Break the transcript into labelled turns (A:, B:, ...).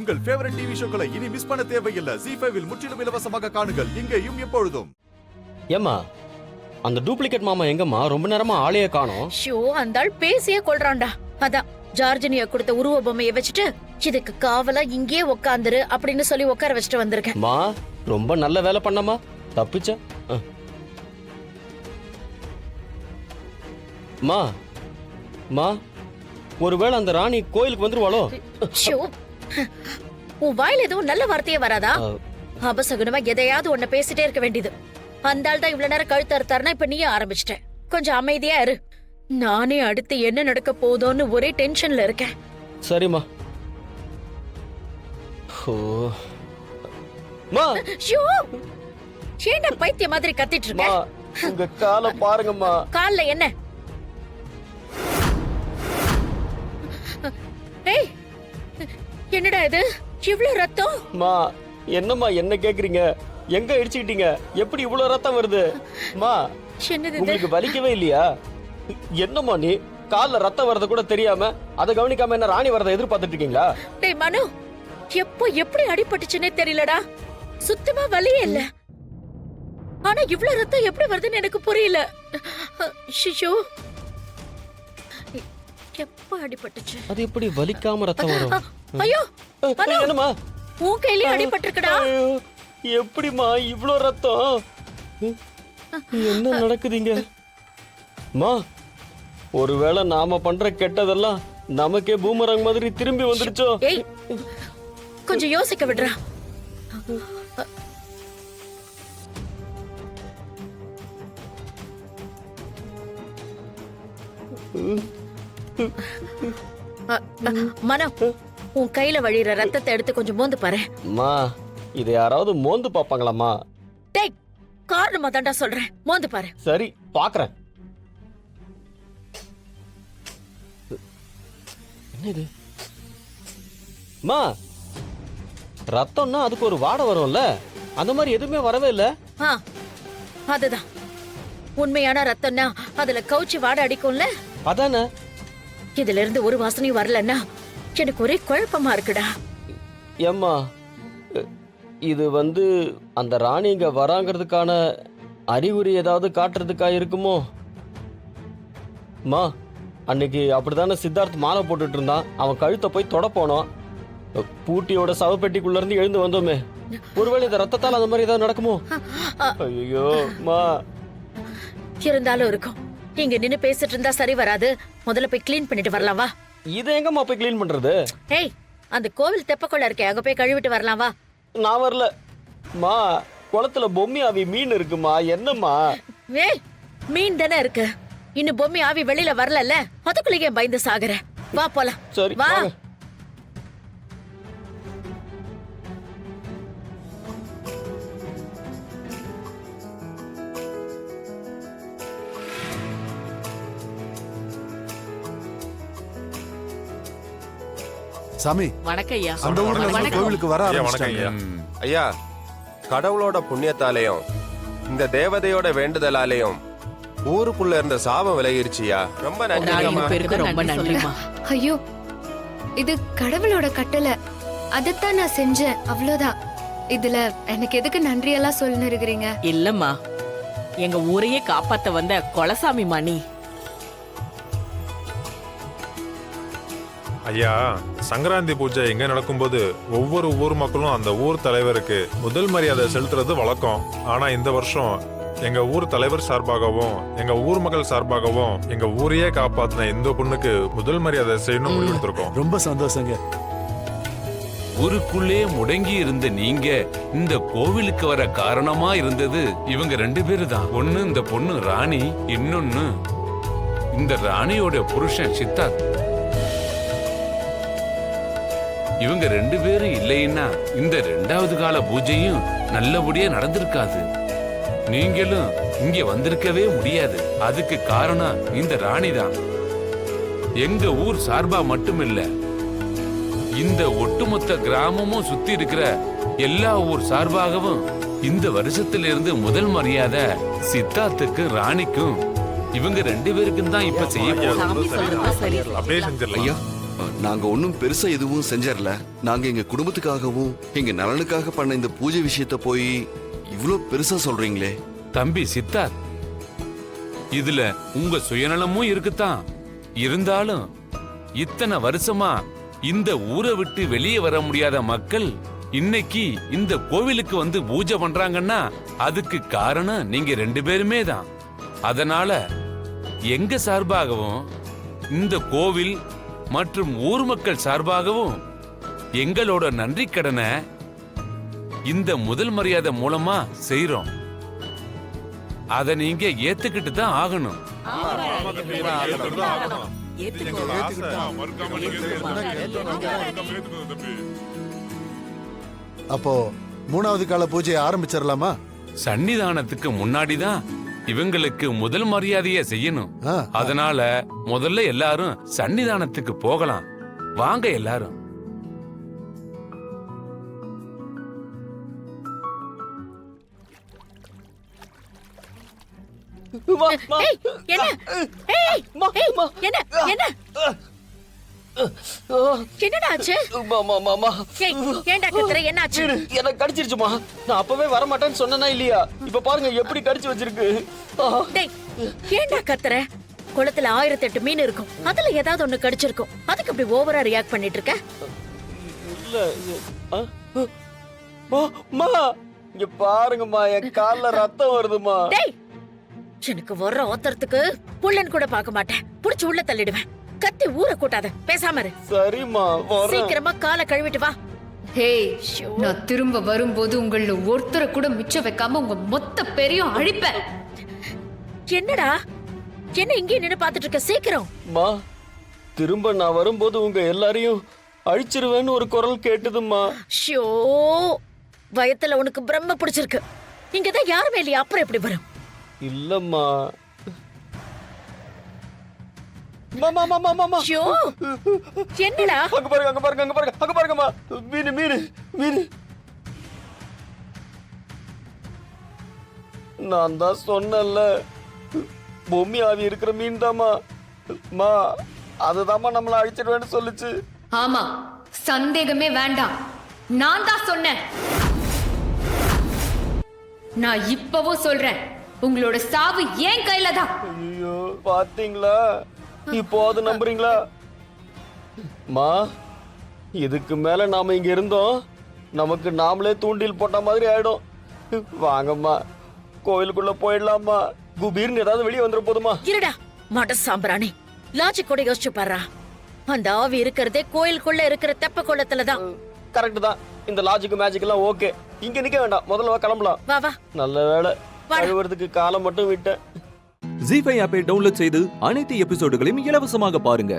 A: உங்கள் favourite TV ஷோக்களை இனி miss பண்ண தேவையில்லை. ZEE5 இல் முற்றிலும் இலவசமாக காணுங்கள். இங்கேயும் எப்பொழுதும்.
B: ஏம்மா அந்த டூப்ளிகேட் மாமா எங்கம்மா? ரொம்ப நேரமா ஆளையே காணோம்.
C: ஷோ அந்த ஆள் பேசியே கொள்றான்டா. அதான் ஜார்ஜினியா கொடுத்த உருவ பொம்மையை வச்சுட்டு இதுக்கு காவலா இங்கேயே உட்காந்துரு அப்படின்னு சொல்லி உட்கார வச்சுட்டு வந்திருக்கேன்.
B: மா ரொம்ப நல்ல வேலை பண்ணமா, தப்பிச்ச. மா மா ஒருவேளை அந்த ராணி கோயிலுக்கு வந்துருவாளோ?
C: ஷோ உன் வாயில எதுவும் நல்ல வார்த்தையே வராதா? அபசகுனமா எதையாவது ஒன்ன பேசிட்டே இருக்க வேண்டியது. அந்த ஆள் தான் இவ்வளவு நேரம் கழுத்து அறுத்தாருன்னா இப்ப நீயே ஆரம்பிச்சிட்ட. கொஞ்சம் அமைதியா இரு. நானே அடுத்து என்ன நடக்க போதோன்னு ஒரே டென்ஷன்ல இருக்கேன்.
B: சரிம்மா. ஓ மா
C: ஷோ ஏன்டா பைத்திய மாதிரி கத்திட்டு இருக்க?
B: உங்க காலை பாருங்கம்மா.
C: கால்ல என்ன? ஏய் என்னடா இது இவ்ளோ ரத்தம்?
B: மா என்னம்மா என்ன கேக்குறீங்க? எங்க இடிச்சுக்கிட்டீங்க? எப்படி இவ்வளவு ரத்தம் வருது? மா
C: என்னது இது?
B: உங்களுக்கு வலிக்கவே இல்லையா? என்னம்மா நீ கால்ல ரத்தம் வரத கூட தெரியாம அதை கவனிக்காம என்ன ராணி வரத எதிர்பார்த்துட்டு இருக்கீங்களா?
C: டேய் மனு, எப்போ எப்படி அடிபட்டுச்சுன்னே தெரியலடா. சுத்தமா வலியே இல்ல. ஆனா இவ்ளோ ரத்தம் எப்படி வருதுன்னு எனக்கு புரியல. ஷிஷோ எப்போ அடிபட்டுச்சு?
B: அது எப்படி வலிக்காம ரத்தம் வரும்?
C: ஐயோ மனு,
B: என்னம்மா
C: உன் கையிலே அடிபட்டிருக்குடா.
B: எப்படிமா இவ்ளோ ரத்தம்? என்ன நடக்குதுங்க? மா ஒருவேளை நாம பண்ற கெட்டதெல்லாம் நமக்கே பூமரங் மாதிரி திரும்பி வந்துருச்சோ?
C: ஏய் கொஞ்சம் யோசிக்க விடுறா. மனோ உன் கையில வழியிற ரத்தத்தை எடுத்து கொஞ்சம் மோந்து பாரு.
B: மா இதை யாராவது மோந்து பாப்பாங்களாமா?
C: டேய் காரணமா தான்டா சொல்றேன், மோந்து பாரு.
B: சரி பாக்குறேன். என்னது மா? ரத்தம்னா அதுக்கு ஒரு வாடை வரும்ல, அந்த மாதிரி எதுவுமே வரவே இல்ல.
C: அதுதான் உண்மையான ரத்தம்னா அதுல கவுச்சி வாடை அடிக்கும்ல.
B: அதானே.
C: இதுல இருந்து ஒரு வாசனையும் வரலன்னா எனக்கு ஒரே குழப்பமா இருக்குடா.
B: ஏம்மா இது அந்த ராணி இங்க வராங்கிறதுக்கான அறிகுறி ஏதாவது காட்டுறதுக்கா இருக்குமோ? மா அன்னைக்கு அப்படித்தானே சித்தார்த் மாலை போட்டுட்டு இருந்தான். அவன் கழுத்தை போய் தொட போனோம். பூட்டியோட சவப்பெட்டிக்குள்ள இருந்து எழுந்து வந்தோமே, ஒருவேளை இந்த ரத்தத்தால் அந்த மாதிரி ஏதாவது நடக்குமோ? ஐயோ மா.
C: இருந்தாலும் இருக்கும். இங்க நின்னு பேசிட்டு இருந்தா சரி வராது. முதல்ல போய் கிளீன் பண்ணிட்டு வரலாம் வா.
B: இதை எங்கம்மா போய் கிளீன் பண்றது?
C: ஏய் அந்த கோவில் தெப்பக்குள்ள இருக்கே, அங்க போய் கழுவிட்டு வரலாம் வா.
B: நான் வரல மா. குளத்துல பொம்மி ஆவி மீன் இருக்குமா? என்னம்மா?
C: ஏய் மீன் தானே இருக்கு, இன்னும் பொம்மி ஆவி வெளியில வரலல்ல, அதுக்குள்ளேயே பயந்து சாகுற. வா போலாம்.
B: சரி
C: வா.
A: சாமி
D: வணக்கம் ஐயா.
A: அந்த ஊர்ல இருந்து கோவிலுக்கு வர ஆரம்பிச்சாங்க.
E: ஐயா கடவுளோட புண்ணியத்தாலையும் இந்த தேவதையோட வேண்டுதலாலையும் ஊருக்குள்ள இருந்த சாபம் விலகிருச்சியா. ரொம்ப நன்றி.
D: ரொம்ப நன்றிமா.
F: ஐயோ இது கடவுளோட கட்டளை, அதத்தான் நான் செஞ்சேன், அவ்வளவுதான். இதுல எனக்கு எதுக்கு நன்றி எல்லாம் சொல்லணும் இருக்கிறீங்க?
D: இல்லம்மா, எங்க ஊரையே காப்பாத்த வந்த கொலசாமி மணி.
G: ஐயா சங்கராந்தி பூஜை எங்க நடக்கும்போது ஒவ்வொரு ஊர் மக்களும் அந்த ஊர் தலைவருக்கு முதல் மரியாதை செலுத்துறது வழக்கம். ஆனா இந்த வருஷம் எங்க ஊர் தலைவர் சார்பாகவும் எங்க ஊர் மக்கள் சார்பாகவும் எங்க ஊரையே காப்பாத்தின இந்த பொண்ணுக்கு முதல் மரியாதை செய்யணும் முடிவெடுத்திருக்கோம்.
A: ரொம்ப சந்தோஷங்க.
H: ஊருக்குள்ளே முடங்கி இருந்த நீங்க இந்த கோவிலுக்கு வர காரணமா இருந்தது இவங்க 2 பேரு தான். ஒண்ணு இந்த பொண்ணு ராணி, இன்னொன்னு இந்த ராணியோட புருஷன் சித்தார்த். இவங்க 2 பேரும் இல்லைன்னா இந்த 2வது கால பூஜையும் நல்லபடியா நடந்திருக்காது. நீங்களும் இங்க வந்திருக்கவே முடியாது. அதுக்கு காரணம் இந்த ராணி தான். எங்க ஊர் சார்பா மட்டுமில்ல, இந்த ஒட்டுமொத்த கிராமமும் சுத்தி இருக்கிற எல்லா ஊர் சார்பாகவும் இந்த வருஷத்திலிருந்து முதல் மரியாதை சித்தார்த்துக்கும் ராணிக்கும் இவங்க 2 பேருக்கும் தான் இப்ப செய்ய போறோம்.
G: அப்படியே செஞ்சிடலாம்.
I: நாங்க ஒன்றும் பெருசா எதுவும் செஞ்சிடல. நாங்க எங்க குடும்பத்துக்காகவும் எங்க நலனுக்காக பண்ண இந்த பூஜை விஷயத்த போய் இவ்ளோ பெருசா சொல்றீங்களே.
H: தம்பி சித்தார்த், இதுல உங்க சுயநலமும் இருக்குதான். இருந்தாலும் இத்தனை வருஷமா இந்த ஊரை விட்டு வெளியே வர முடியாத மக்கள் இன்னைக்கு இந்த கோவிலுக்கு வந்து பூஜை பண்றாங்கன்னா அதுக்கு காரணம் நீங்க 2 பேருமே தான். அதனால எங்க சார்பாகவும் இந்த கோவில் மற்றும் ஊர் மக்கள் சார்பாகவும் எங்களோட நன்றி கடனை இந்த முதல் மரியாதை மூலமா செய்றோம். அத நீங்க ஏத்துக்கிட்டு தான் ஆகணும்.
J: அப்போ 3வது கால பூஜையை ஆரம்பிச்சிடலாமா?
H: சன்னிதானத்துக்கு முன்னாடிதான் இவங்களுக்கு முதல் மரியாதையை செய்யணும். அதனால முதல்ல எல்லாரும் சன்னிதானத்துக்கு போகலாம். வாங்க எல்லாரும்.
C: ஏய், என்ன? ஏய், ஏய், என்ன? என்ன? என்னடா ஆச்சு? ஏய், ஏன்டா கத்துற? என்ன ஆச்சு?
B: எனக்கு கடிச்சிருச்சுமா. நான் அப்பவே வர மாட்டேன்னு சொன்னேனா இல்லையா? இப்ப பாருங்க எப்படி கடிச்சு வச்சிருக்கு.
C: டேய், ஏன்டா கத்துற? குளத்துல 1008 மீன் இருக்கும். அதுல ஏதாவது ஒண்ணு கடிச்சிருக்கும். அதுக்கு இப்படி ஓவரா ரியாக்ட் பண்ணிட்டு இருக்க?
B: இங்க பாருங்கம்மா, என் கால்ல ரத்தம் வருதுமா.
C: டேய், எனக்கு வர்ற ஆத்திரத்துக்கு புள்ளன் கூட பார்க்க மாட்டேன். புடிச்சு உள்ள தள்ளிடுவேன். கத்தி ஊற கூட்டாத, பேசாம இரு.
B: சரிம்மா,
C: சீக்கிரமா காலை கழுவிட்டு வா.
F: ஹே, நான் திரும்ப வரும்போது உங்கள ஒருத்தரை கூட மிச்சம் வைக்காம உங்க மொத்த பேரையும் அழிப்பேன்.
C: என்னடா, என்ன இங்கே நின்னு பாத்துட்டு இருக்க? சீக்கிரம்
B: மா, திரும்ப நான் வரும்போது உங்க எல்லாரையும் அழிச்சிருவேன்னு ஒரு குரல் கேட்டதும்மா.
C: ஷோ, வயத்துல உனக்கு பிரம்ம பிடிச்சிருக்கு. இங்கதான் யாருமே இல்லையா, அப்புறம் எப்படி வரும்?
B: இல்லம்மா.
C: ஷோ, என்னடா?
B: அங்க பாருங்க, அங்க பாருங்க, அங்க பாருங்க, அங்க பாருங்கம்மா. மீனு மீனு மீனு. நான் தான் சொன்னேன்ல, பொம்மி ஆவி இருக்கிற மீன் தாமா. மா, அதுதாம்மா நம்மள அழிச்சிடுவேன்னு சொல்லுச்சு.
F: ஆமா, சந்தேகமே வேண்டாம். நான் தான் சொன்னேன். நான் இப்பவும் சொல்றேன், உங்களோட சாவு ஏன் கையில தான்.
B: ஐயோ, பாத்தீங்களா? இப்போ அது நம்புறீங்களா? மா, இதுக்கு மேல நாம இங்க இருந்தோம் நமக்கு நாமளே தூண்டில் போட்ட மாதிரி ஆயிடும். வாங்கம்மா, கோயிலுக்குள்ள போயிடலாமா? குபீர்னு ஏதாவது வெளியே வந்துட போதுமா?
C: இருடா மட சாம்பிராணி, லாஜிக் கூட யோசிச்சு பாரு. அந்த ஆவி இருக்கிறதே கோயிலுக்குள்ள இருக்கிற தெப்ப குளத்துல தான்.
B: கரெக்ட் தான். இந்த லாஜிக் மேஜிக் எல்லாம் ஓகே. இங்க நிக்க வேண்டாம், முதல்ல கிளம்பலாம்.
C: வா வா.
B: நல்ல வேளை கழுவுறதுக்கு காலம் மட்டும் விட்டேன்.
K: ஜீ5 ஆப்பை டவுன்லோட் செய்து அனைத்து எபிசோடுகளையும் இலவசமாக பாருங்க.